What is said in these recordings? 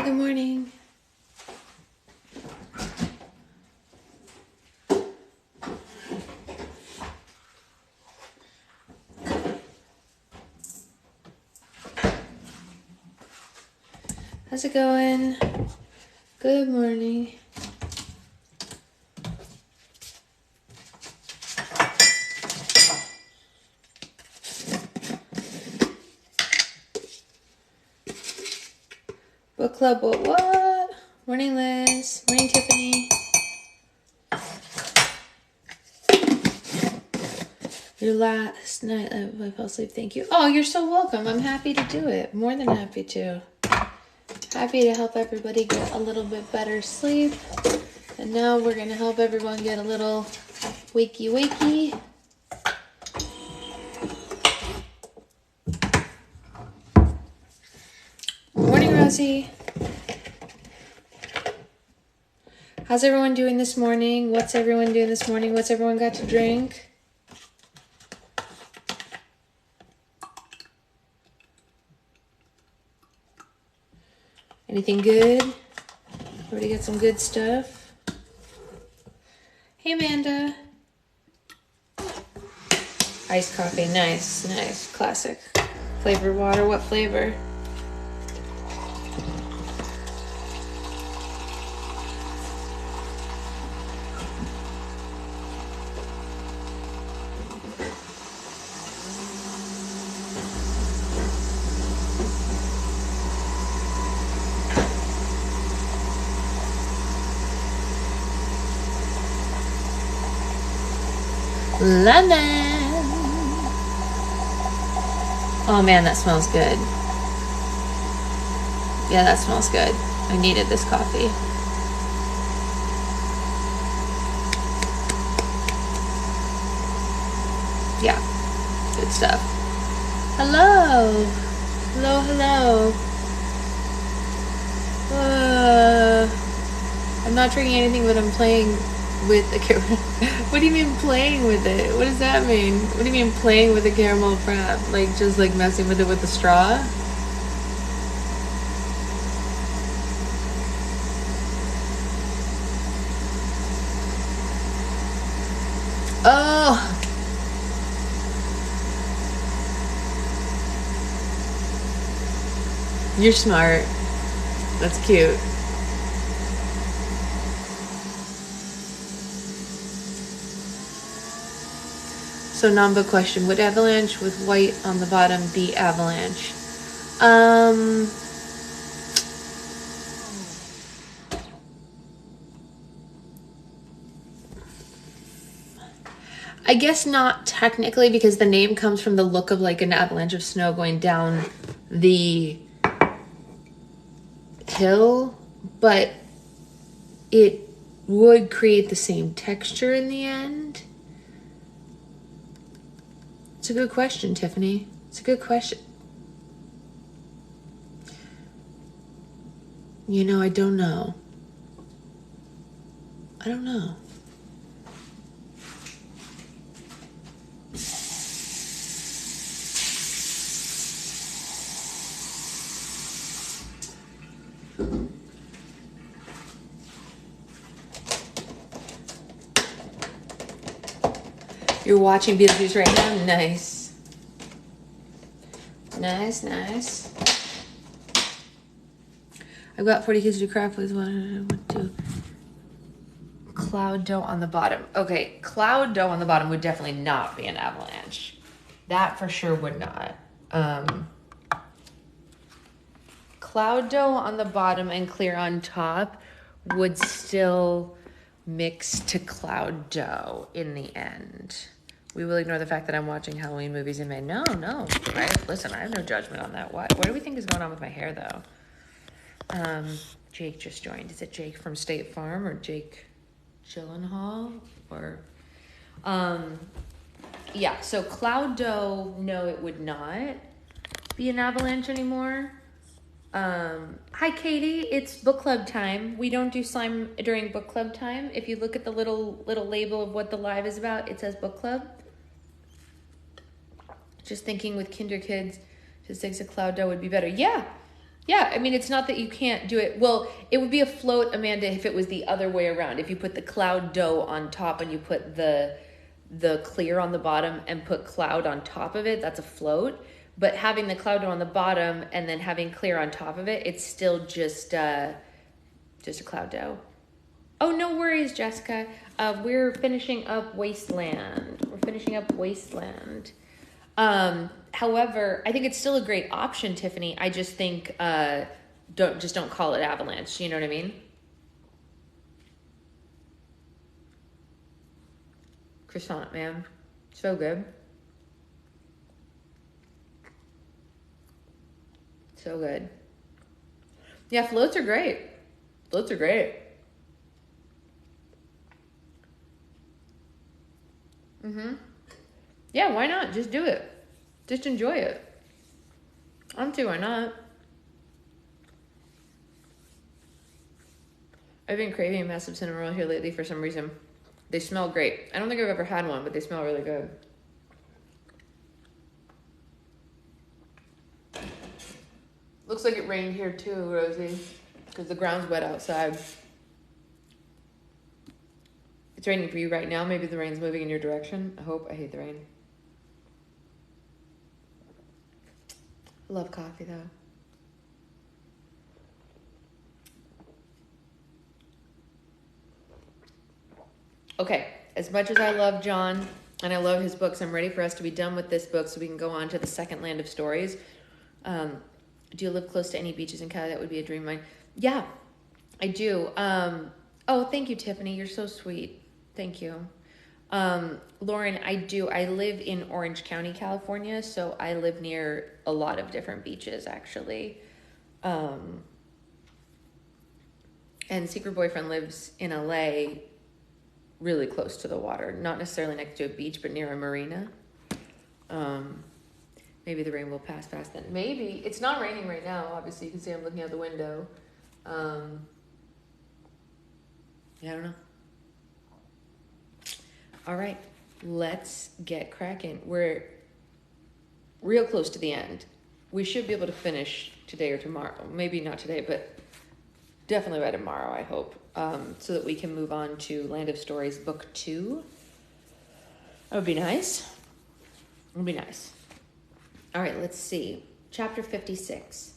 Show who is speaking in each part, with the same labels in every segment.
Speaker 1: good morning. How's it going? Good morning. Book club, what? Morning, Liz. Morning, Tiffany. Your last night, I fell asleep. Thank you. Oh, you're so welcome. I'm happy to do it. More than happy to. Happy to help everybody get a little bit better sleep. And now we're going to help everyone get a little wakey. Morning, Rosie. How's everyone doing this morning? What's everyone doing this morning? What's everyone got to drink? Anything good? Everybody got some good stuff? Hey, Amanda. Iced coffee. Nice. Classic. Flavored water. What flavor? Lemon. Oh man, that smells good. Yeah, that smells good. I needed this coffee. Yeah, good stuff. Hello. I'm not drinking anything, but I'm playing with the caramel. What do you mean playing with it? What does that mean? What do you mean playing with a caramel frap? Like just like messing with it with the straw? Oh! You're smart. That's cute. So Namba question, would avalanche with white on the bottom be avalanche? I guess not technically, because the name comes from the look of like an avalanche of snow going down the hill, but it would create the same texture in the end. It's a good question, Tiffany. It's a good question. You know, I don't know. You're watching Beetlejuice right now? Nice. I've got 40 kids to craft with one to cloud dough on the bottom. Okay, cloud dough on the bottom would definitely not be an avalanche. That for sure would not. Cloud dough on the bottom and clear on top would still mix to cloud dough in the end. We will ignore the fact that I'm watching Halloween movies in May. No. Listen, I have no judgment on that. What do we think is going on with my hair, though? Jake just joined. Is it Jake from State Farm or Jake Gyllenhaal? Or, yeah, so cloud dough, no, it would not be an avalanche anymore. Hi, Katie. It's book club time. We don't do slime during book club time. If you look at the little label of what the live is about, it says book club. Just thinking with kinder kids, just thinks a cloud dough would be better. Yeah, Yeah, I mean, it's not that you can't do it. Well, it would be a float, Amanda, if it was the other way around. If you put the cloud dough on top and you put the clear on the bottom and put cloud on top of it, that's a float. But having the cloud dough on the bottom and then having clear on top of it, it's still just a cloud dough. Oh, no worries, Jessica. We're finishing up Wasteland. However, I think it's still a great option, Tiffany. I just think don't call it Avalanche. You know what I mean? Croissant, man, so good, so good. Yeah, floats are great. Floats are great. Yeah, why not? Just do it. Just enjoy it. Why not? I've been craving a massive cinnamon roll here lately for some reason. They smell great. I don't think I've ever had one, but they smell really good. Looks like it rained here too, Rosie, because the ground's wet outside. It's raining for you right now. Maybe the rain's moving in your direction. I hope. I hate the rain. Love coffee though. Okay, as much as I love John and I love his books, I'm ready for us to be done with this book so we can go on to the second land of stories. Do you live close to any beaches in Cali? That would be a dream of mine. Yeah, I do. Oh, thank you, Tiffany. You're so sweet. Thank you. Lauren, I do. I live in Orange County, California, so I live near a lot of different beaches, actually. And Secret Boyfriend lives in LA, really close to the water. Not necessarily next to a beach, but near a marina. Maybe the rain will pass fast then. Maybe. It's not raining right now, obviously. You can see I'm looking out the window. Yeah, I don't know. All right, let's get cracking. We're real close to the end. We should be able to finish today or tomorrow. Maybe not today, but definitely by tomorrow, I hope. So that we can move on to Land of Stories Book 2. That would be nice. It would be nice. All right, let's see. Chapter 56.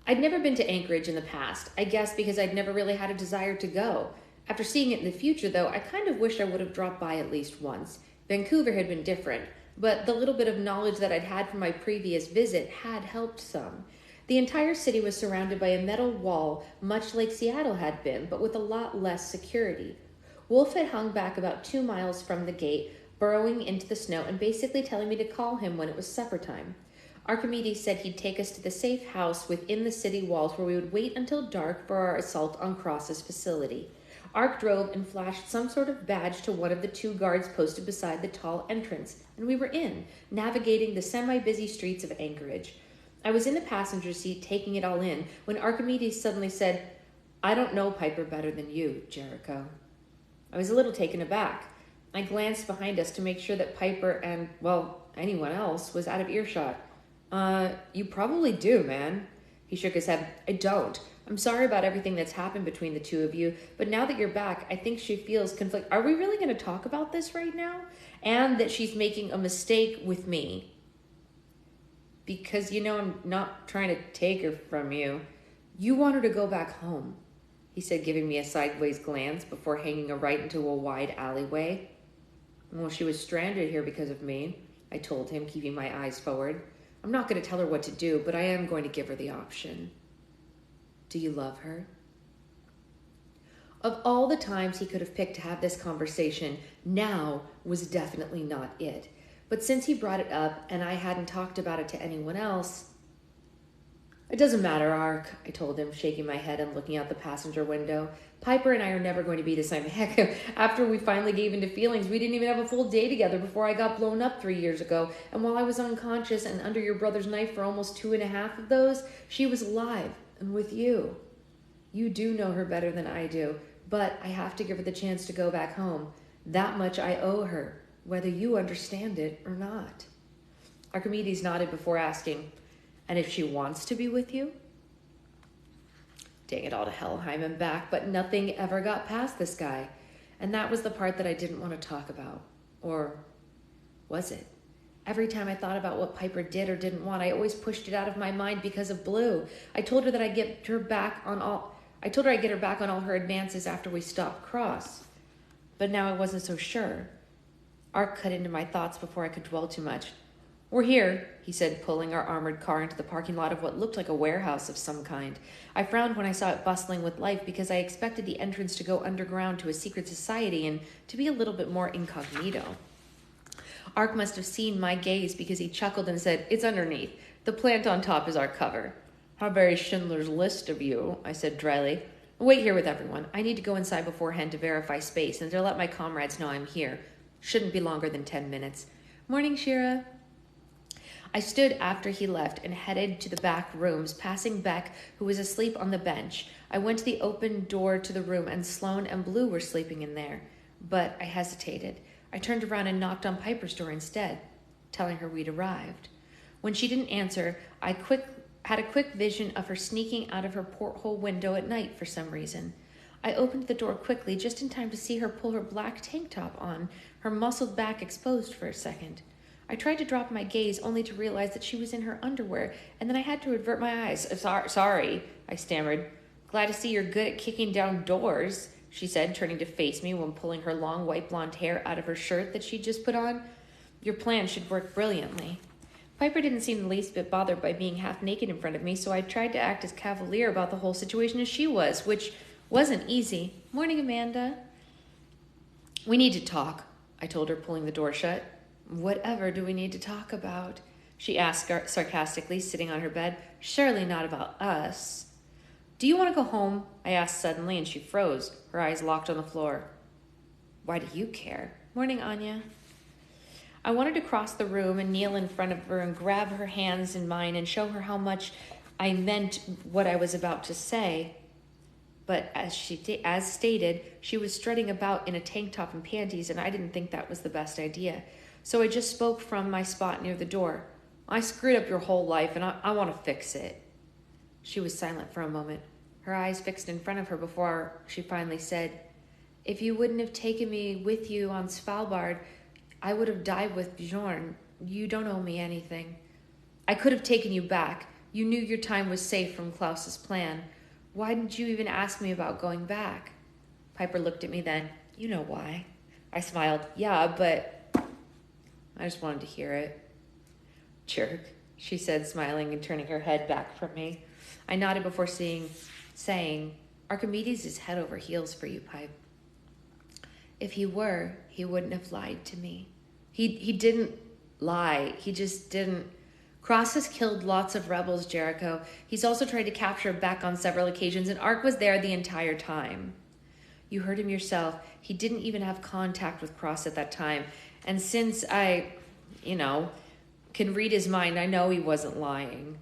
Speaker 1: I'd never been to Anchorage in the past, I guess because I'd never really had a desire to go. After seeing it in the future, though, I kind of wished I would have dropped by at least once. Vancouver had been different, but the little bit of knowledge that I'd had from my previous visit had helped some. The entire city was surrounded by a metal wall, much like Seattle had been, but with a lot less security. Wolf had hung back about 2 miles from the gate, burrowing into the snow and basically telling me to call him when it was supper time. Archimedes said he'd take us to the safe house within the city walls where we would wait until dark for our assault on Cross's facility. Ark drove and flashed some sort of badge to one of the 2 guards posted beside the tall entrance, and we were in, navigating the semi-busy streets of Anchorage. I was in the passenger seat taking it all in when Archimedes suddenly said, "I don't know Piper better than you, Jericho." I was a little taken aback. I glanced behind us to make sure that Piper and, well, anyone else was out of earshot. You probably do, man." He shook his head. "I don't. I'm sorry about everything that's happened between the 2 of you, but now that you're back, I think she feels conflict. Are we really going to talk about this right now? And that she's making a mistake with me. Because, I'm not trying to take her from you. You want her to go back home," he said, giving me a sideways glance before hanging a right into a wide alleyway. "Well, she was stranded here because of me," I told him, keeping my eyes forward. "I'm not going to tell her what to do, but I am going to give her the option." "Do you love her?" Of all the times he could have picked to have this conversation, now was definitely not it. But since he brought it up and I hadn't talked about it to anyone else... "It doesn't matter, Ark," I told him, shaking my head and looking out the passenger window. "Piper and I are never going to be the same. Heck, after we finally gave into feelings, we didn't even have a full day together before I got blown up 3 years ago. And while I was unconscious and under your brother's knife for almost 2.5 of those, she was alive and with you. You do know her better than I do, but I have to give her the chance to go back home. That much I owe her, whether you understand it or not." Archimedes nodded before asking, "And if she wants to be with you?" Dang it all to Helheim and back, but nothing ever got past this guy. And that was the part that I didn't want to talk about. Or was it? Every time I thought about what Piper did or didn't want, I always pushed it out of my mind because of Blue. I told her that I'd get her back on all her advances after we stopped Cross. But now I wasn't so sure. Ark cut into my thoughts before I could dwell too much. "We're here," he said, pulling our armored car into the parking lot of what looked like a warehouse of some kind. I frowned when I saw it bustling with life because I expected the entrance to go underground to a secret society and to be a little bit more incognito. Ark must have seen my gaze because he chuckled and said, "It's underneath. The plant on top is our cover." "How very Schindler's List of you," I said dryly. "Wait here with everyone. I need to go inside beforehand to verify space and to let my comrades know I'm here. Shouldn't be longer than 10 minutes. "Morning, Shira." I stood after he left and headed to the back rooms, passing Beck, who was asleep on the bench. I went to the open door to the room, and Sloane and Blue were sleeping in there. But I hesitated. I turned around and knocked on Piper's door instead, telling her we'd arrived. When she didn't answer, I had a quick vision of her sneaking out of her porthole window at night for some reason. I opened the door quickly, just in time to see her pull her black tank top on, her muscled back exposed for a second. I tried to drop my gaze, only to realize that she was in her underwear, and then I had to avert my eyes. Sorry, I stammered. "Glad to see you're good at kicking down doors," she said, turning to face me when pulling her long white blonde hair out of her shirt that she'd just put on. "Your plan should work brilliantly." Piper didn't seem the least bit bothered by being half naked in front of me, so I tried to act as cavalier about the whole situation as she was, which wasn't easy. "Morning, Amanda." "We need to talk," I told her, pulling the door shut. "Whatever do we need to talk about?" she asked sarcastically, sitting on her bed. "Surely not about us." "Do you want to go home?" I asked suddenly, and she froze, her eyes locked on the floor. "Why do you care?" "Morning, Anya." I wanted to cross the room and kneel in front of her and grab her hands in mine and show her how much I meant what I was about to say. But as stated, she was strutting about in a tank top and panties, and I didn't think that was the best idea. So I just spoke from my spot near the door. "I screwed up your whole life, and I want to fix it." She was silent for a moment, her eyes fixed in front of her before she finally said, "If you wouldn't have taken me with you on Svalbard, I would have died with Bjorn. You don't owe me anything." "I could have taken you back. You knew your time was safe from Klaus's plan. Why didn't you even ask me about going back?" Piper looked at me then. "You know why." I smiled. "Yeah, but..." I just wanted to hear it. "Jerk," she said, smiling and turning her head back from me. I nodded before saying, "Archimedes is head over heels for you, Pipe." "If he were, he wouldn't have lied to me." He didn't lie. He just didn't. Cross has killed lots of rebels, Jericho. He's also tried to capture Beck on several occasions, and Ark was there the entire time. You heard him yourself. He didn't even have contact with Cross at that time. And since I, can read his mind, I know he wasn't lying.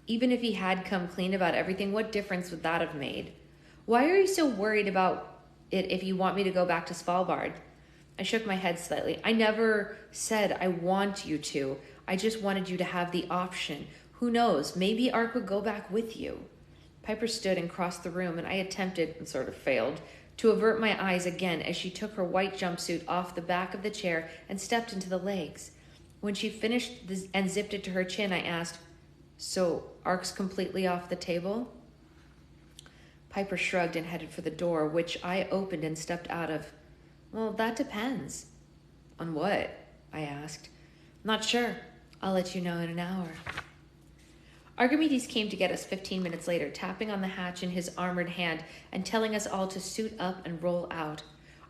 Speaker 1: Even if he had come clean about everything, what difference would that have made? Why are you so worried about it if you want me to go back to Svalbard? I shook my head slightly. I never said I want you to. I just wanted you to have the option. Who knows? Maybe Ark would go back with you. Piper stood and crossed the room, and I attempted, and sort of failed, to avert my eyes again as she took her white jumpsuit off the back of the chair and stepped into the legs. When she finished and zipped it to her chin, I asked, "So Ark's completely off the table?" Piper shrugged and headed for the door, which I opened and stepped out of. "Well, that depends." "On what?" I asked. "Not sure. I'll let you know in an hour." Archimedes came to get us 15 minutes later, tapping on the hatch in his armored hand and telling us all to suit up and roll out.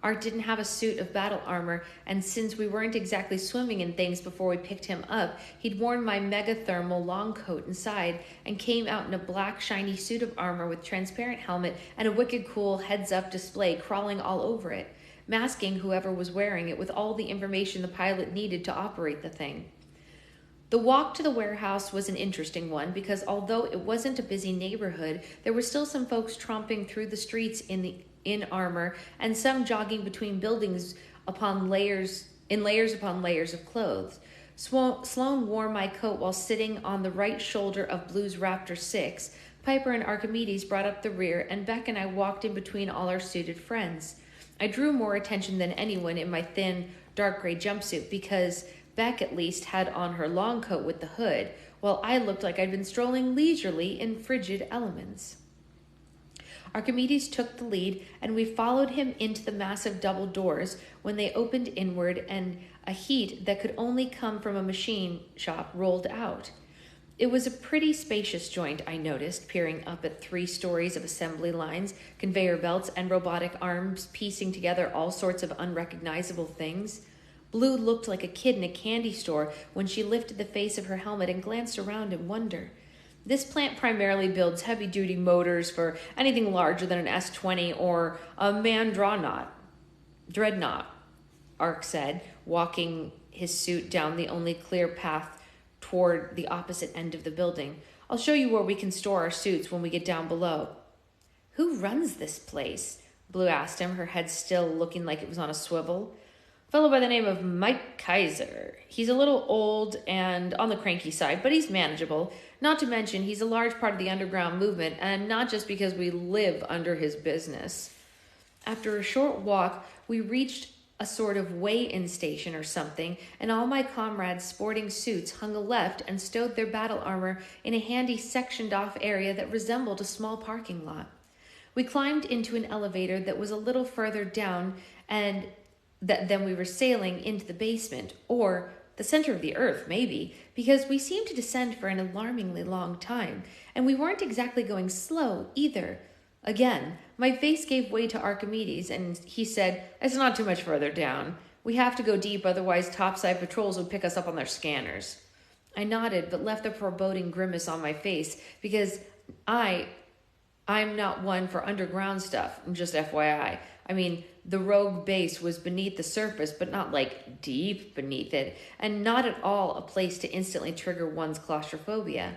Speaker 1: Ark didn't have a suit of battle armor, and since we weren't exactly swimming in things before we picked him up, he'd worn my megathermal long coat inside and came out in a black, shiny suit of armor with transparent helmet and a wicked cool heads-up display crawling all over it, masking whoever was wearing it with all the information the pilot needed to operate the thing. The walk to the warehouse was an interesting one because although it wasn't a busy neighborhood, there were still some folks tromping through the streets in armor and some jogging between buildings upon layers upon layers of clothes. Sloane wore my coat while sitting on the right shoulder of Blue's Raptor 6, Piper and Archimedes brought up the rear, and Beck and I walked in between all our suited friends. I drew more attention than anyone in my thin, dark gray jumpsuit because Beck at least had on her long coat with the hood, while I looked like I'd been strolling leisurely in frigid elements. Archimedes took the lead, and we followed him into the massive double doors when they opened inward and a heat that could only come from a machine shop rolled out. It was a pretty spacious joint, I noticed, peering up at 3 stories of assembly lines, conveyor belts, and robotic arms piecing together all sorts of unrecognizable things. Blue looked like a kid in a candy store when she lifted the face of her helmet and glanced around in wonder. This plant primarily builds heavy-duty motors for anything larger than an S-20 or a dreadnought, Ark said, walking his suit down the only clear path toward the opposite end of the building. I'll show you where we can store our suits when we get down below. Who runs this place? Blue asked him, her head still looking like it was on a swivel. A fellow by the name of Mike Kaiser. He's a little old and on the cranky side, but he's manageable. Not to mention, he's a large part of the underground movement, and not just because we live under his business. After a short walk, we reached a sort of weigh-in station or something, and all my comrades sporting suits hung a left and stowed their battle armor in a handy sectioned-off area that resembled a small parking lot. We climbed into an elevator that was a little further down and then we were sailing into the basement, or the center of the earth, maybe, because we seemed to descend for an alarmingly long time, and we weren't exactly going slow either. Again, my face gave way to Archimedes, and he said, "It's not too much further down. We have to go deep, otherwise topside patrols would pick us up on their scanners." I nodded, but left a foreboding grimace on my face, because I'm not one for underground stuff, just FYI. I mean, the rogue base was beneath the surface, but not like deep beneath it, and not at all a place to instantly trigger one's claustrophobia.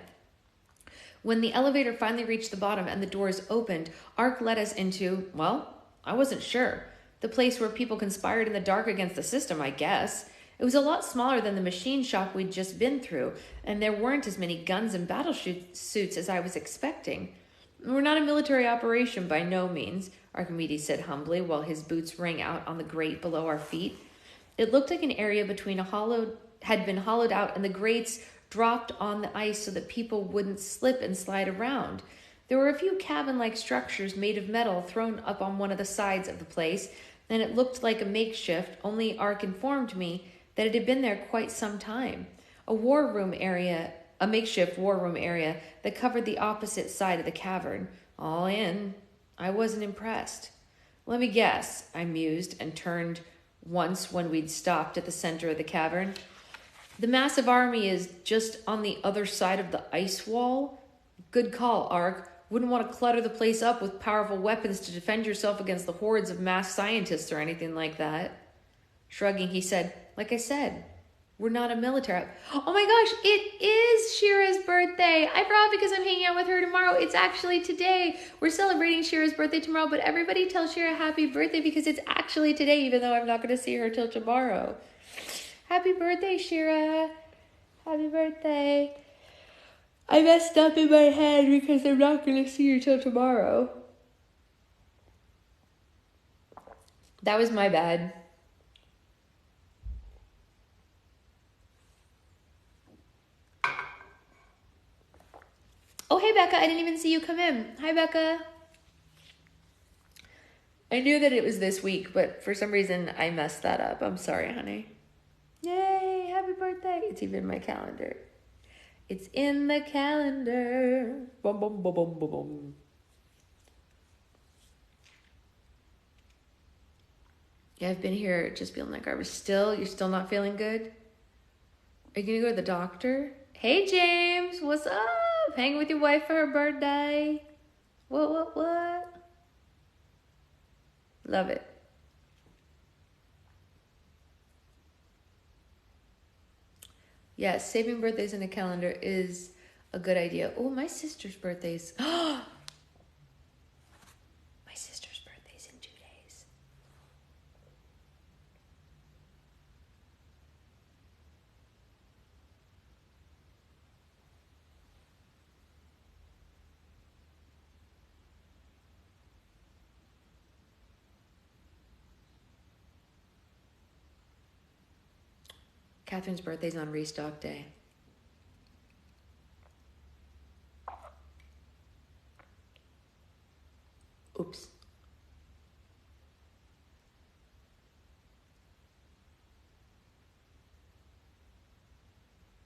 Speaker 1: When the elevator finally reached the bottom and the doors opened, Ark led us into, well, I wasn't sure. The place where people conspired in the dark against the system, I guess. It was a lot smaller than the machine shop we'd just been through, and there weren't as many guns and battle suits as I was expecting. "We're not a military operation by no means," Archimedes said humbly while his boots rang out on the grate below our feet. It looked like an area had been hollowed out, and the grates dropped on the ice so that people wouldn't slip and slide around. There were a few cabin-like structures made of metal thrown up on one of the sides of the place, and it looked like a makeshift, only Ark informed me that it had been there quite some time. A makeshift war room area that covered the opposite side of the cavern. All in, I wasn't impressed. "Let me guess," I mused and turned once when we'd stopped at the center of the cavern. "The massive army is just on the other side of the ice wall?" "Good call, Ark. Wouldn't want to clutter the place up with powerful weapons to defend yourself against the hordes of mass scientists or anything like that." Shrugging, he said, "Like I said, we're not a military." Oh my gosh, it is Shira's birthday. I forgot because I'm hanging out with her tomorrow. It's actually today. We're celebrating Shira's birthday tomorrow, but everybody tell Shira happy birthday because it's actually today, even though I'm not going to see her till tomorrow. Happy birthday, Shira. Happy birthday. I messed up in my head because I'm not going to see you till tomorrow. That was my bad. Oh, hey, Becca. I didn't even see you come in. Hi, Becca. I knew that it was this week, but for some reason I messed that up. I'm sorry, honey. Yay, happy birthday. It's even in my calendar. It's in the calendar. Boom, boom, boom, boom, boom, boom. Yeah, I've been here just feeling like garbage. You're still not feeling good? Are you going to go to the doctor? Hey, James, what's up? Hanging with your wife for her birthday? What? Love it. Yes, saving birthdays in a calendar is a good idea. Oh, my sister's birthday's. My sister's birthday's in 2 days. Catherine's birthday's on restock day. Oops.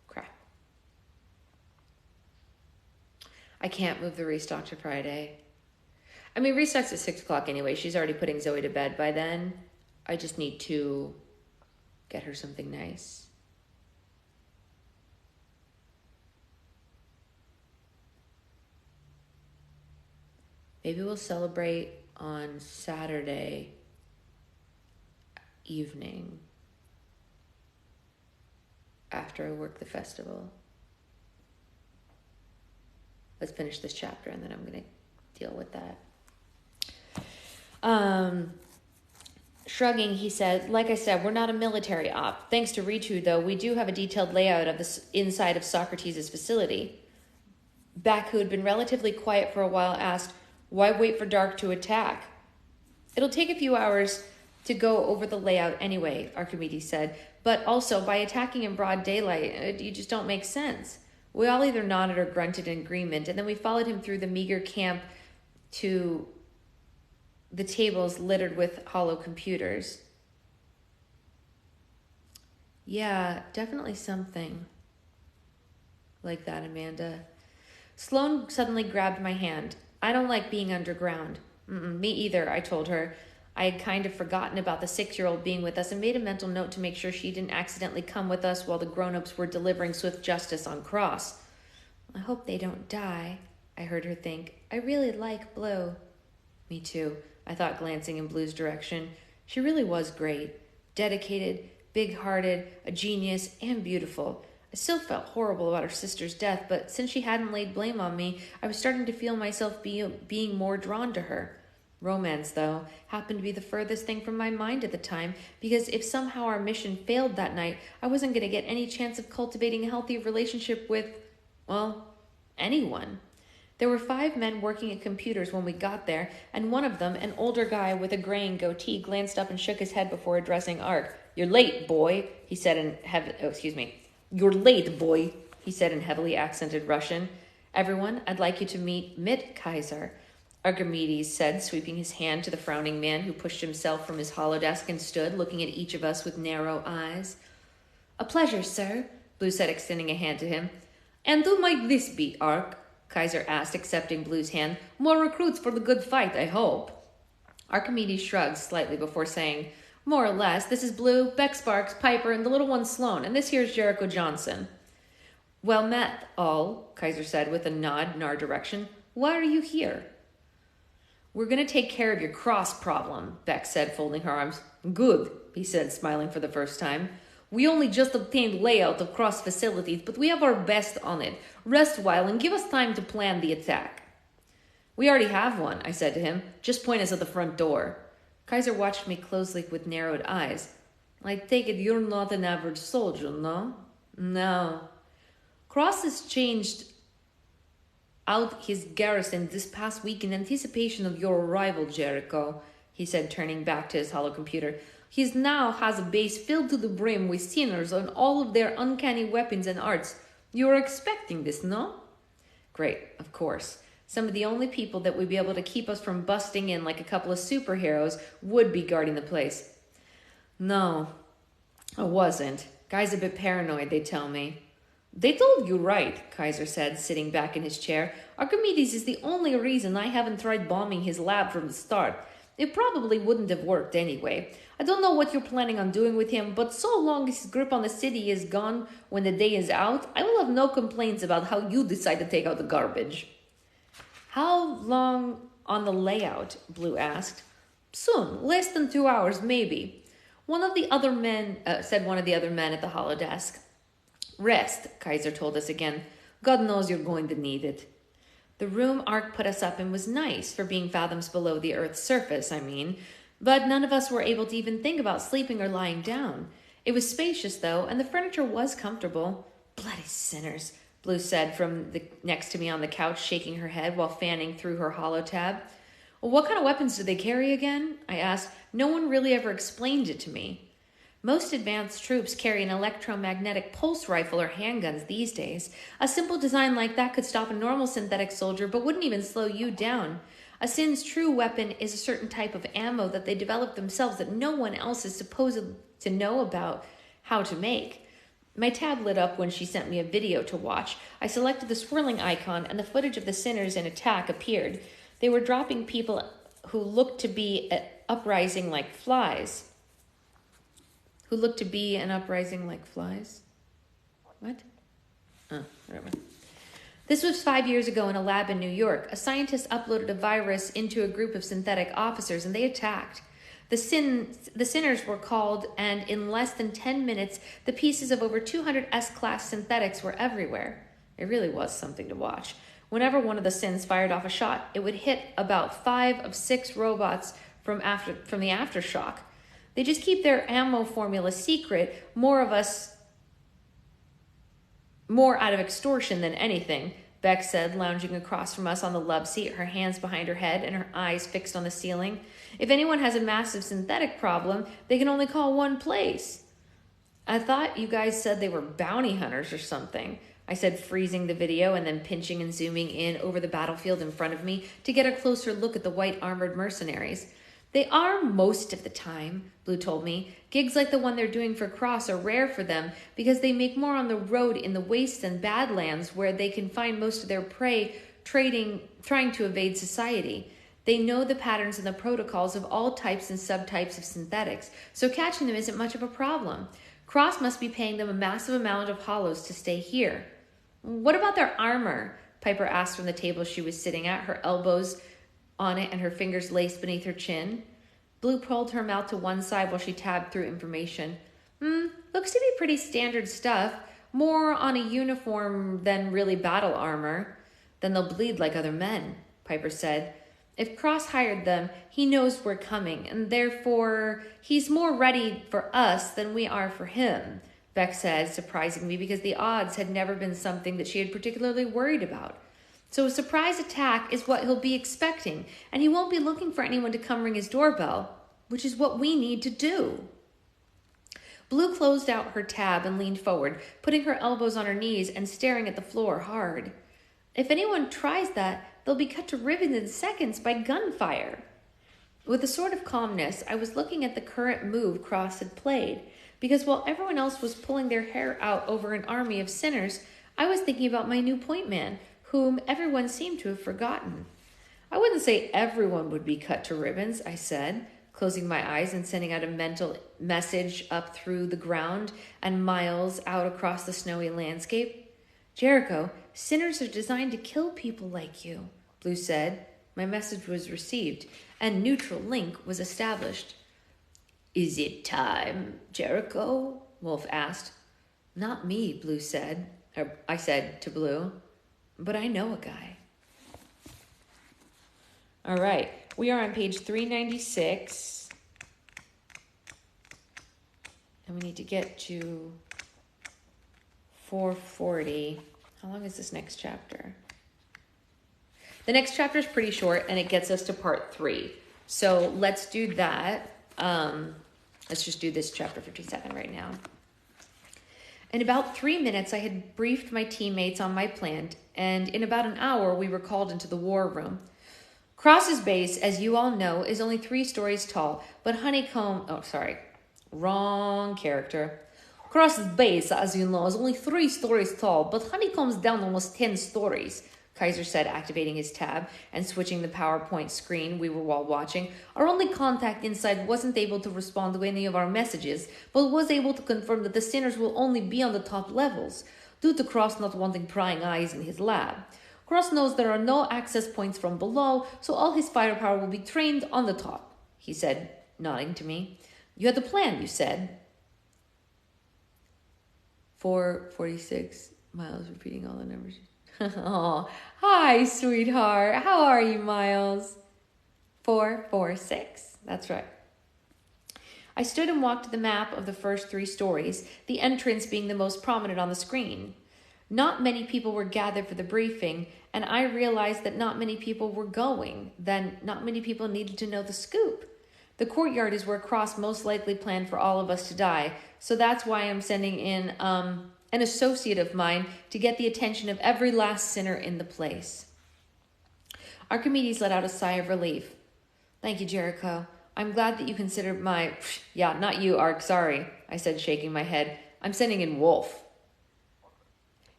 Speaker 1: Crap. I can't move the restock to Friday. I mean, restock's at 6 o'clock anyway. She's already putting Zoe to bed by then. I just need to get her something nice. Maybe we'll celebrate on Saturday evening after I work the festival. Let's finish this chapter and then I'm going to deal with that. Shrugging, he said, like I said, we're not a military op. Thanks to Ritu, though, we do have a detailed layout of the inside of Socrates' facility. Beck, who had been relatively quiet for a while, asked, why wait for dark to attack? It'll take a few hours to go over the layout anyway, Archimedes said, but also by attacking in broad daylight, you just don't make sense. We all either nodded or grunted in agreement, and then we followed him through the meager camp to the tables littered with hollow computers. Yeah, definitely something like that, Amanda. Sloane suddenly grabbed my hand. I don't like being underground. Me either, I told her. I had kind of forgotten about the 6-year-old being with us and made a mental note to make sure she didn't accidentally come with us while the grown-ups were delivering swift justice on Cross. I hope they don't die, I heard her think. I really like Blue. Me too, I thought, glancing in Blue's direction. She really was great. Dedicated, big-hearted, a genius, and beautiful. I still felt horrible about her sister's death, but since she hadn't laid blame on me, I was starting to feel myself being more drawn to her. Romance, though, happened to be the furthest thing from my mind at the time, because if somehow our mission failed that night, I wasn't going to get any chance of cultivating a healthy relationship with, well, anyone. There were 5 men working at computers when we got there, and one of them, an older guy with a graying goatee, glanced up and shook his head before addressing Ark. You're late, boy, he said in You're late, boy, he said in heavily accented Russian. Everyone, I'd like you to meet Mit Kaiser, Archimedes said, sweeping his hand to the frowning man who pushed himself from his holodesk and stood, looking at each of us with narrow eyes. A pleasure, sir, Blue said, extending a hand to him. And who might this be, Ark? Kaiser asked, accepting Blue's hand. More recruits for the good fight, I hope. Archimedes shrugged slightly before saying, more or less, this is Blue, Beck Sparks, Piper, and the little one Sloane, and this here's Jericho Johnson. Well met, all, Kaiser said with a nod in our direction. Why are you here? We're going to take care of your cross problem, Beck said, folding her arms. Good, he said, smiling for the first time. We only just obtained layout of cross facilities, but we have our best on it. Rest a while and give us time to plan the attack. We already have one, I said to him. Just point us at the front door. Kaiser watched me closely with narrowed eyes. I take it you're not an average soldier, no? No. Cross has changed out his garrison this past week in anticipation of your arrival, Jericho, he said, turning back to his hollow computer. He now has a base filled to the brim with sinners and all of their uncanny weapons and arts. You are expecting this, no? Great, of course. Some of the only people that would be able to keep us from busting in like a couple of superheroes would be guarding the place. No, I wasn't. Guy's a bit paranoid, they tell me. They told you right, Kaiser said, sitting back in his chair. Archimedes is the only reason I haven't tried bombing his lab from the start. It probably wouldn't have worked anyway. I don't know what you're planning on doing with him, but so long as his grip on the city is gone when the day is out, I will have no complaints about how you decide to take out the garbage. How long on the layout? Blue asked. Soon, less than 2 hours, maybe. Said one of the other men at the holodesk. Rest, Kaiser told us again. God knows you're going to need it. The room Ark put us up in was nice, for being fathoms below the Earth's surface, I mean, but none of us were able to even think about sleeping or lying down. It was spacious, though, and the furniture was comfortable. Bloody sinners, Blue said from next to me on the couch, shaking her head while fanning through her holotab. Well, what kind of weapons do they carry again? I asked. No one really ever explained it to me. Most advanced troops carry an electromagnetic pulse rifle or handguns these days. A simple design like that could stop a normal synthetic soldier but wouldn't even slow you down. A Sin's true weapon is a certain type of ammo that they develop themselves that no one else is supposed to know about how to make. My tab lit up when she sent me a video to watch. I selected the swirling icon and the footage of the sinners in attack appeared. They were dropping people who looked to be an uprising like flies. What? Oh, whatever. This was 5 years ago in a lab in New York. A scientist uploaded a virus into a group of synthetic officers and they attacked. The sinners were called, and in less than 10 minutes, the pieces of over 200 S-class synthetics were everywhere. It really was something to watch. Whenever one of the Sins fired off a shot, it would hit about 5 of 6 robots from the aftershock. They just keep their ammo formula secret, more out of extortion than anything, Beck said, lounging across from us on the love seat, her hands behind her head and her eyes fixed on the ceiling. If anyone has a massive synthetic problem, they can only call one place. I thought you guys said they were bounty hunters or something, I said, freezing the video and then pinching and zooming in over the battlefield in front of me to get a closer look at the white armored mercenaries. They are most of the time, Blue told me. Gigs like the one they're doing for Cross are rare for them because they make more on the road in the Wasteland Badlands where they can find most of their prey trying to evade society. They know the patterns and the protocols of all types and subtypes of synthetics, so catching them isn't much of a problem. Cross must be paying them a massive amount of hollows to stay here. What about their armor? Piper asked from the table she was sitting at, her elbows on it and her fingers laced beneath her chin. Blue pulled her mouth to one side while she tabbed through information. Looks to be pretty standard stuff. More on a uniform than really battle armor. Then they'll bleed like other men, Piper said. If Cross hired them, he knows we're coming, and therefore he's more ready for us than we are for him, Beck said, surprising me because the odds had never been something that she had particularly worried about. So a surprise attack is what he'll be expecting, and he won't be looking for anyone to come ring his doorbell, which is what we need to do. Blue closed out her tab and leaned forward, putting her elbows on her knees and staring at the floor hard. If anyone tries that, they'll be cut to ribbons in seconds by gunfire. With a sort of calmness, I was looking at the current move Cross had played, because while everyone else was pulling their hair out over an army of sinners, I was thinking about my new point man, whom everyone seemed to have forgotten. I wouldn't say everyone would be cut to ribbons, I said, closing my eyes and sending out a mental message up through the ground and miles out across the snowy landscape. Jericho, sinners are designed to kill people like you, Blue said. My message was received, and neutral link was established. Is it time, Jericho? Wolf asked. Not me, Blue said. I said to Blue. But I know a guy. All right. We are on page 396. And we need to get to 440. How long is this next chapter? The next chapter is pretty short, and it gets us to part 3. So let's do that. Let's just do this chapter 57 right now. In about 3 minutes, I had briefed my teammates on my plan, and in about an hour, we were called into the war room. Cross's base, as you all know, is only 3 stories tall, but Honeycomb... Oh, sorry. Wrong character. Cross's base, as you know, is only 3 stories tall, but Honeycomb's down almost 10 stories, Kaiser said, activating his tab and switching the PowerPoint screen we were while watching. Our only contact inside wasn't able to respond to any of our messages, but was able to confirm that the sinners will only be on the top levels, due to Cross not wanting prying eyes in his lab. Cross knows there are no access points from below, so all his firepower will be trained on the top, he said, nodding to me. You had the plan, you said. 446, Miles repeating all the numbers. Oh, hi, sweetheart. How are you, Miles? 446. That's right. I stood and walked to the map of the first 3 stories, the entrance being the most prominent on the screen. Not many people were gathered for the briefing, and I realized that not many people were going. Then not many people needed to know the scoop. The courtyard is where Cross most likely planned for all of us to die, so that's why I'm sending in an associate of mine to get the attention of every last sinner in the place. Archimedes let out a sigh of relief. Thank you, Jericho. I'm glad that you considered my... Yeah, not you, Ark, sorry, I said, shaking my head. I'm sending in Wolf.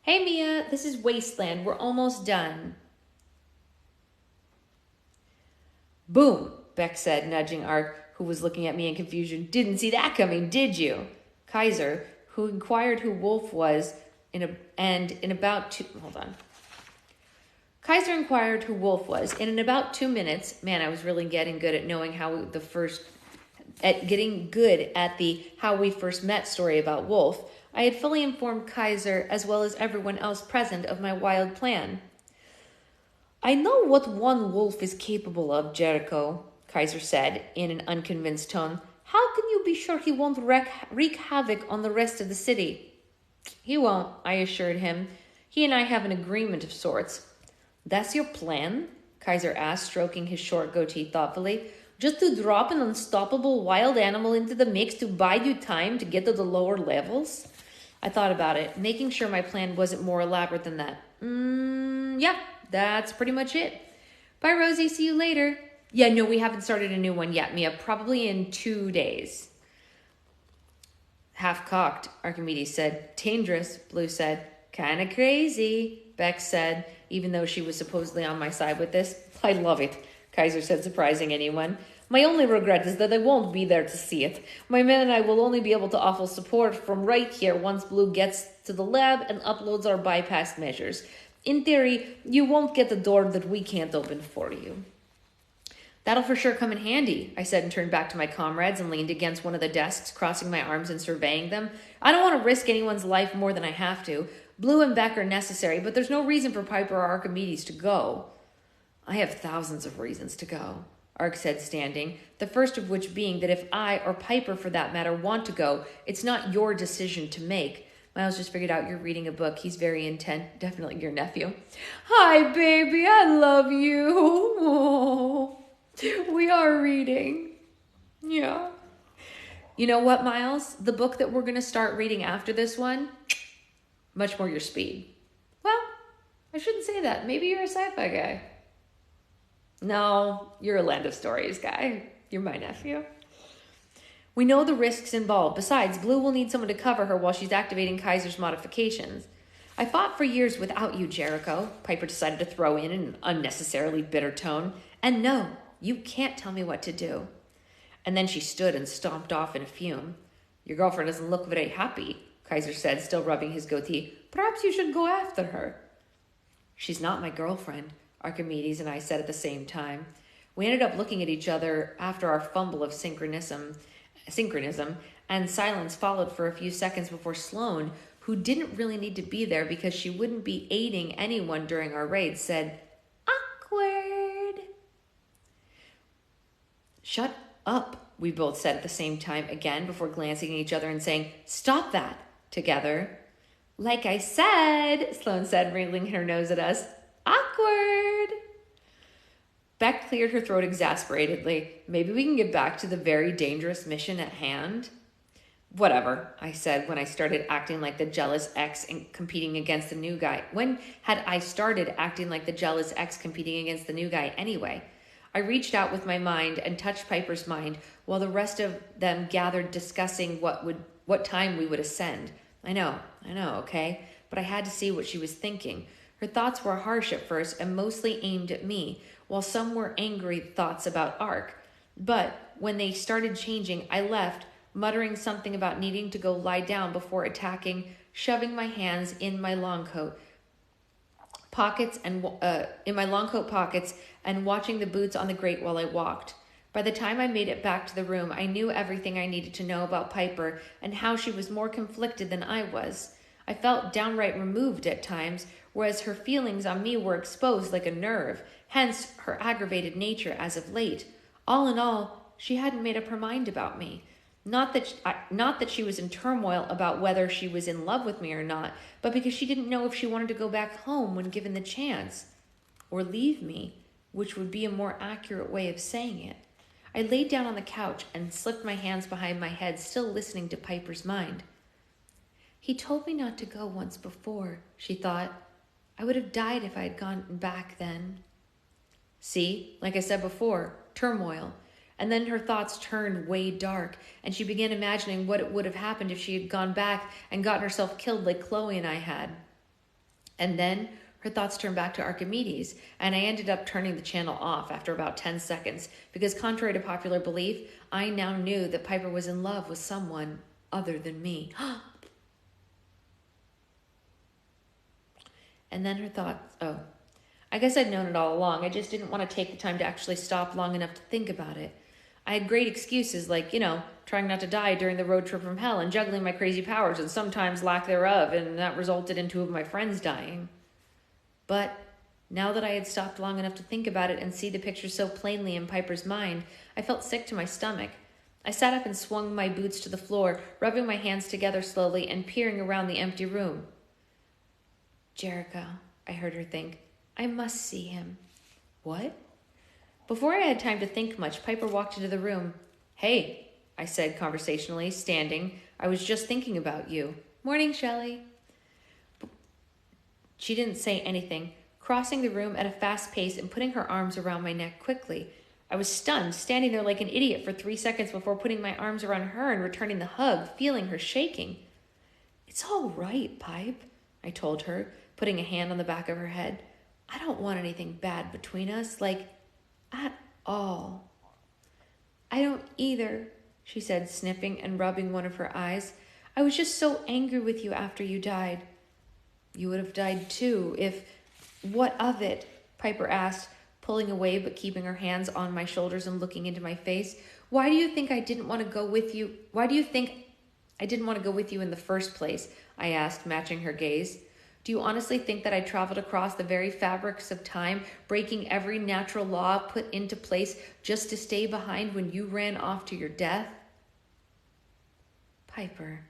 Speaker 1: Hey, Mia, this is Wasteland. We're almost done. Boom, Beck said, nudging Ark, who was looking at me in confusion. Didn't see that coming, did you? Kaiser, who inquired who Wolf was, Kaiser inquired who Wolf was, and in about 2 minutes, man, I was really getting good at knowing how we first met story about Wolf. I had fully informed Kaiser, as well as everyone else present, of my wild plan. I know what one Wolf is capable of, Jericho, Kaiser said in an unconvinced tone. How can you be sure he won't wreak havoc on the rest of the city? He won't, I assured him. He and I have an agreement of sorts. That's your plan? Kaiser asked, stroking his short goatee thoughtfully. Just to drop an unstoppable wild animal into the mix to bide you time to get to the lower levels? I thought about it, making sure my plan wasn't more elaborate than that. Yeah, that's pretty much it. Bye, Rosie. See you later. Yeah, no, we haven't started a new one yet, Mia. Probably in 2 days. Half-cocked, Archimedes said. Dangerous, Blue said. Kinda crazy, Beck said, even though she was supposedly on my side with this. I love it, Kaiser said, surprising anyone. My only regret is that I won't be there to see it. My men and I will only be able to offer support from right here once Blue gets to the lab and uploads our bypass measures. In theory, you won't get the door that we can't open for you. That'll for sure come in handy, I said and turned back to my comrades and leaned against one of the desks, crossing my arms and surveying them. I don't want to risk anyone's life more than I have to. Blue and Beck are necessary, but there's no reason for Piper or Archimedes to go. I have thousands of reasons to go, Ark said, standing, the first of which being that if I, or Piper for that matter, want to go, it's not your decision to make. Miles just figured out you're reading a book. He's very intent. Definitely your nephew. Hi, baby. I love you. Oh, we are reading. Yeah. You know what, Miles? The book that we're going to start reading after this one, much more your speed. Well, I shouldn't say that. Maybe you're a sci-fi guy. No, you're a Land of Stories guy. You're my nephew. We know the risks involved. Besides, Blue will need someone to cover her while she's activating Kaiser's modifications. I fought for years without you, Jericho, Piper decided to throw in an unnecessarily bitter tone. And no, you can't tell me what to do. And then she stood and stomped off in a fume. Your girlfriend doesn't look very happy, Kaiser said, still rubbing his goatee. Perhaps you should go after her. She's not my girlfriend, Archimedes and I said at the same time. We ended up looking at each other after our fumble of synchronism, and silence followed for a few seconds before Sloane, who didn't really need to be there because she wouldn't be aiding anyone during our raid, said, Awkward. Shut up, we both said at the same time again before glancing at each other and saying, Stop that, together. Like I said, Sloane said, wrinkling her nose at us. Awkward. Beck cleared her throat exasperatedly. Maybe we can get back to the very dangerous mission at hand? Whatever, I said when I started acting like the jealous ex and competing against the new guy. When had I started acting like the jealous ex competing against the new guy anyway? I reached out with my mind and touched Piper's mind while the rest of them gathered discussing what time we would ascend. I know, okay? But I had to see what she was thinking. Her thoughts were harsh at first and mostly aimed at me, while some were angry thoughts about Ark. But when they started changing, I left, muttering something about needing to go lie down before attacking, shoving my hands in my long coat pockets and watching the boots on the grate while I walked. By the time I made it back to the room, I knew everything I needed to know about Piper and how she was more conflicted than I was. I felt downright removed at times, whereas her feelings on me were exposed like a nerve, hence her aggravated nature as of late. All in all, she hadn't made up her mind about me. Not that she was in turmoil about whether she was in love with me or not, but because she didn't know if she wanted to go back home when given the chance, or leave me, which would be a more accurate way of saying it. I laid down on the couch and slipped my hands behind my head, still listening to Piper's mind. He told me not to go once before, she thought. I would have died if I had gone back then. See, like I said before, turmoil. And then her thoughts turned way dark, and she began imagining what it would have happened if she had gone back and gotten herself killed like Chloe and I had. And then her thoughts turned back to Archimedes, and I ended up turning the channel off after about 10 seconds, because contrary to popular belief, I now knew that Piper was in love with someone other than me. And then her thoughts, I guess I'd known it all along. I just didn't want to take the time to actually stop long enough to think about it. I had great excuses like, trying not to die during the road trip from hell and juggling my crazy powers and sometimes lack thereof, and that resulted in 2 of my friends dying. But now that I had stopped long enough to think about it and see the picture so plainly in Piper's mind, I felt sick to my stomach. I sat up and swung my boots to the floor, rubbing my hands together slowly and peering around the empty room. Jericho, I heard her think. I must see him. What? Before I had time to think much, Piper walked into the room. Hey, I said conversationally, standing. I was just thinking about you. Morning, Shelley. She didn't say anything, crossing the room at a fast pace and putting her arms around my neck quickly. I was stunned, standing there like an idiot for 3 seconds before putting my arms around her and returning the hug, feeling her shaking. It's all right, Pipe, I told her, putting a hand on the back of her head. I don't want anything bad between us, at all. I don't either, she said, sniffing and rubbing one of her eyes. I was just so angry with you after you died. You would have died too if... What of it? Piper asked, pulling away but keeping her hands on my shoulders and looking into my face. Why do you think I didn't want to go with you? Why do you think I didn't want to go with you in the first place? I asked, matching her gaze. Do you honestly think that I traveled across the very fabrics of time, breaking every natural law put into place just to stay behind when you ran off to your death? Piper.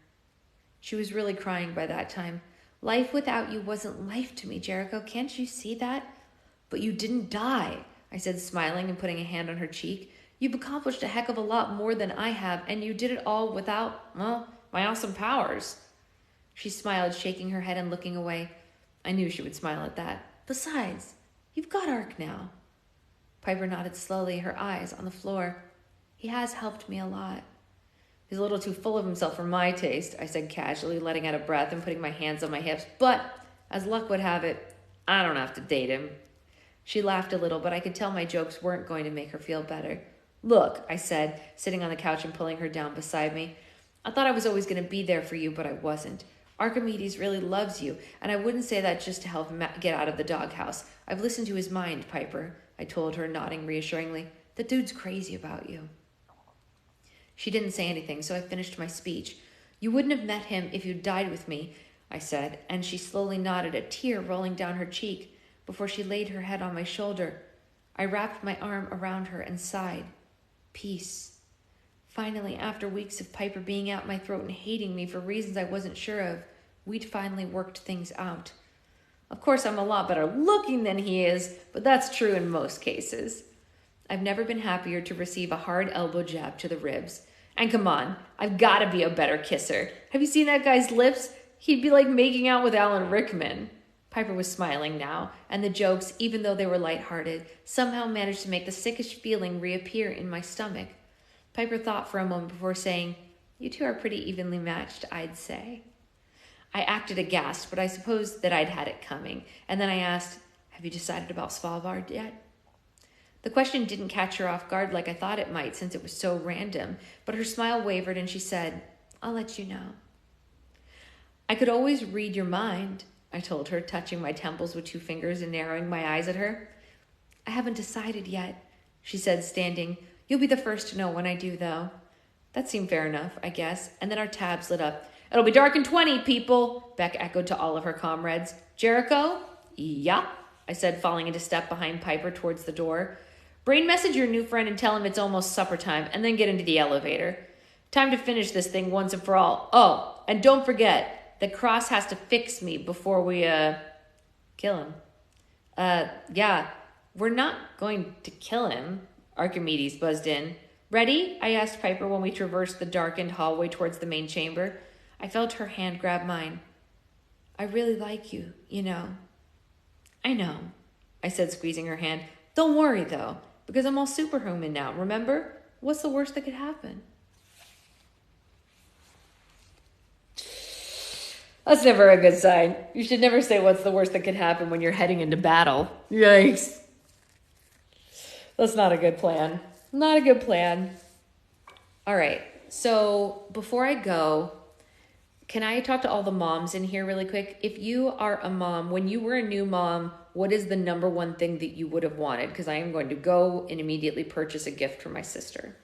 Speaker 1: She was really crying by that time. Life without you wasn't life to me, Jericho. Can't you see that? But you didn't die, I said, smiling and putting a hand on her cheek. You've accomplished a heck of a lot more than I have, and you did it all without, my awesome powers. She smiled, shaking her head and looking away. I knew she would smile at that. Besides, you've got Ark now. Piper nodded slowly, her eyes on the floor. He has helped me a lot. He's a little too full of himself for my taste, I said casually, letting out a breath and putting my hands on my hips. But, as luck would have it, I don't have to date him. She laughed a little, but I could tell my jokes weren't going to make her feel better. Look, I said, sitting on the couch and pulling her down beside me. I thought I was always going to be there for you, but I wasn't. Archimedes really loves you, and I wouldn't say that just to help him get out of the doghouse. I've listened to his mind, Piper, I told her, nodding reassuringly. The dude's crazy about you. She didn't say anything, so I finished my speech. You wouldn't have met him if you'd died with me, I said, and she slowly nodded, a tear rolling down her cheek, before she laid her head on my shoulder. I wrapped my arm around her and sighed. Peace. Finally, after weeks of Piper being at my throat and hating me for reasons I wasn't sure of, we'd finally worked things out. Of course, I'm a lot better looking than he is, but that's true in most cases. I've never been happier to receive a hard elbow jab to the ribs. And come on, I've got to be a better kisser. Have you seen that guy's lips? He'd be like making out with Alan Rickman. Piper was smiling now, and the jokes, even though they were lighthearted, somehow managed to make the sickish feeling reappear in my stomach. Piper thought for a moment before saying, You two are pretty evenly matched, I'd say. I acted aghast, but I supposed that I'd had it coming, and then I asked, Have you decided about Svalbard yet? The question didn't catch her off guard like I thought it might, since it was so random, but her smile wavered and she said, I'll let you know. I could always read your mind, I told her, touching my temples with 2 fingers and narrowing my eyes at her. I haven't decided yet, she said, standing. You'll be the first to know when I do, though. That seemed fair enough, I guess, and then our tabs lit up. It'll be dark in 20, people, Beck echoed to all of her comrades. Jericho? Yeah, I said, falling into step behind Piper towards the door. Brain message your new friend and tell him it's almost supper time, and then get into the elevator. Time to finish this thing once and for all. Oh, and don't forget that Cross has to fix me before we, kill him. Yeah, we're not going to kill him, Archimedes buzzed in. Ready? I asked Piper when we traversed the darkened hallway towards the main chamber. I felt her hand grab mine. I really like you, you know. I know, I said, squeezing her hand. Don't worry, though, because I'm all superhuman now, remember? What's the worst that could happen? That's never a good sign. You should never say what's the worst that could happen when you're heading into battle. Yikes. That's not a good plan. Not a good plan. All right, so before I go, can I talk to all the moms in here really quick? If you are a mom, when you were a new mom, what is the number one thing that you would have wanted? Because I am going to go and immediately purchase a gift for my sister.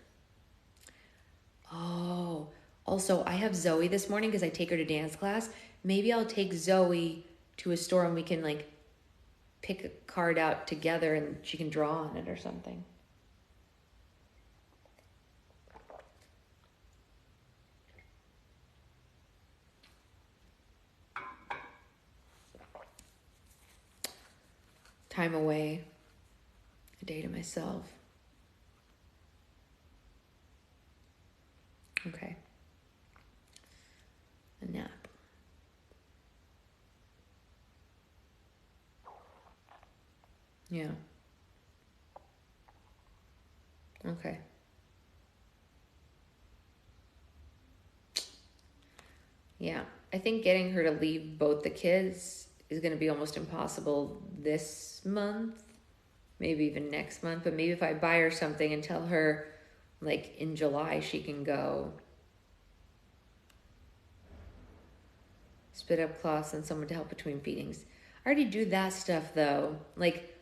Speaker 1: Oh, also, I have Zoe this morning because I take her to dance class. Maybe I'll take Zoe to a store and we can like pick a card out together and she can draw on it or something. Time away, a day to myself. Okay. A nap. Yeah. Okay. Yeah. I think getting her to leave both the kids is going to be almost impossible this month, maybe even next month. But maybe if I buy her something and tell her, like, in July she can go. Spit up cloths and someone to help between feedings. I already do that stuff, though. Like,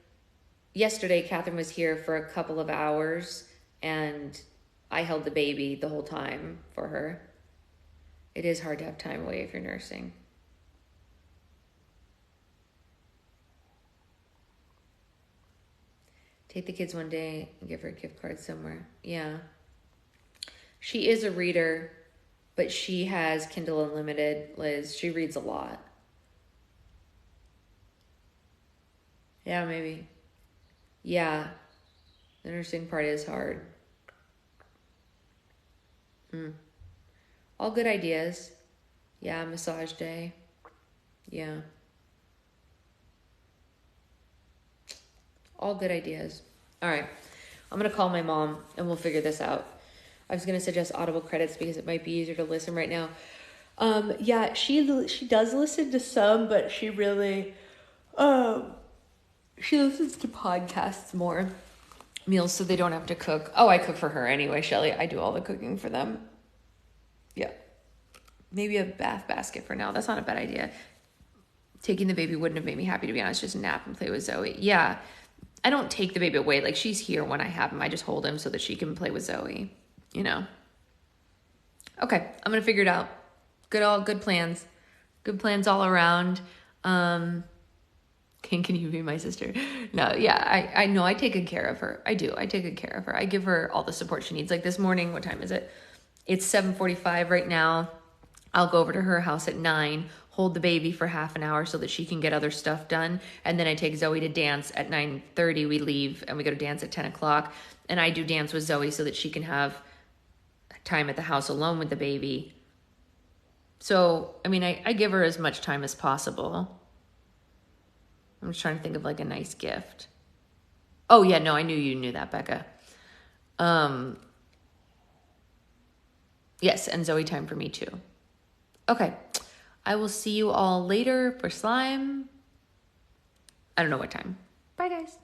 Speaker 1: yesterday, Catherine was here for a couple of hours, and I held the baby the whole time for her. It is hard to have time away if you're nursing. Take the kids one day and give her a gift card somewhere. Yeah. She is a reader, but she has Kindle Unlimited, Liz. She reads a lot. Yeah, maybe. Yeah. The nursing part is hard. All good ideas. Yeah, massage day. Yeah. All good ideas. All right. I'm going to call my mom and we'll figure this out. I was going to suggest Audible credits because it might be easier to listen right now. Yeah, she does listen to some, but she really, she listens to podcasts more. Meals so they don't have to cook. Oh, I cook for her anyway, Shelly. I do all the cooking for them. Yeah. Maybe a bath basket for now. That's not a bad idea. Taking the baby wouldn't have made me happy, to be honest. Just nap and play with Zoe. Yeah. I don't take the baby away. Like, she's here when I have him. I just hold him so that she can play with Zoe, you know? Okay. I'm going to figure it out. Good plans. Good plans all around. Can you be my sister? No, yeah, I know I take good care of her. I do. I take good care of her. I give her all the support she needs. Like this morning, what time is it? It's 7:45 right now. I'll go over to her house at 9, hold the baby for half an hour so that she can get other stuff done. And then I take Zoe to dance at 9:30. We leave and we go to dance at 10 o'clock. And I do dance with Zoe so that she can have time at the house alone with the baby. So, I mean, I give her as much time as possible. I'm just trying to think of like a nice gift. Oh yeah, no, I knew you knew that, Becca. Yes, and Zoe time for me too. Okay, I will see you all later for slime. I don't know what time. Bye, guys.